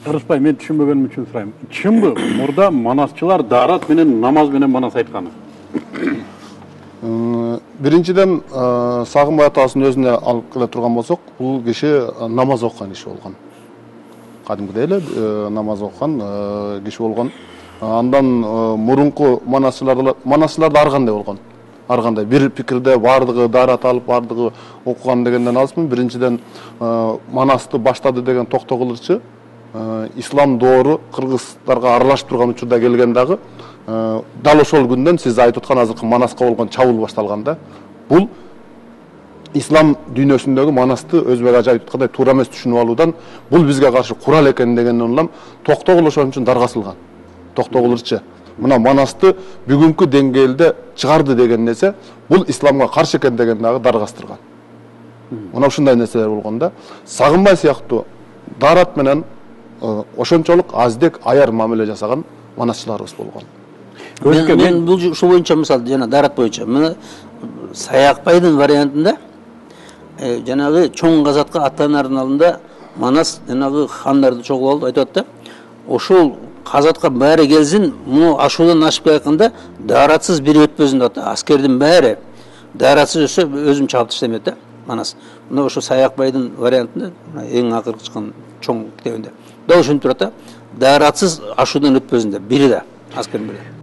Ырысбай, мен түшүнбөгөнүм үчүн сурайм. Чынбы, мурда манасчылар даарат менен намаз менен манас айтканы? Биринчиден, Сагынбай атасынын өзүнө алып келе турган болсок, бул киши намаз окуган киши болгон. Кадимгидей эле намаз окуган киши болгон. Андан мурунку манасчыларда ар кандай болгон. Ар кандай бир пикирде бардыгы даарат алып, бардыгы окуган дегенден алысмын. Биринчиден, манасты баштады деген Токтогулчу ислам доору кыргыздарга аралашып турган учурда келген дагы дал ошол күндөн сиз айтып аткан азыркы манаска болгон чабуул башталган да. Бул ислам дүйнөсүндөгү манасты өзбек ажайып айткандай туура эмес түшүнүп алуудан бул бизге каршы курал экен дегенден улам Токтогул ошон үчүн даргасылган. Токтогулчу мына манасты бүгүнкү деңгээлде чыгарды деген нерсе бул исламга каршы экен деген дагы даргастырган. Мына ушундай нерселер болгон да. Сагынбай сыяктуу даарат менен ошончолук аздек аяр мамиле жасаган манасчыларыбыз болгон. Мен бул ушул боюнча мисалы жана даарат боюнча мына Саякбайдын вариантында жанагы чоң казатка аттанардын алдында манас жанагы хандарды чогулуп алып айтып атты. Ошол казатка баары келсин, муну ашуудан ашып келатканда дааратсыз бири өтпөсүн деп атты. Аскердин баары дааратсыз өсө өзүм чабып таштайм деп манас. Мына ошо Саякбайдын вариантында эң акыркы чыккан чоң китебинде. Дал ушинтип турат да, дааратсыз ашуудан өтпөсүн деп бири да аскердин бири.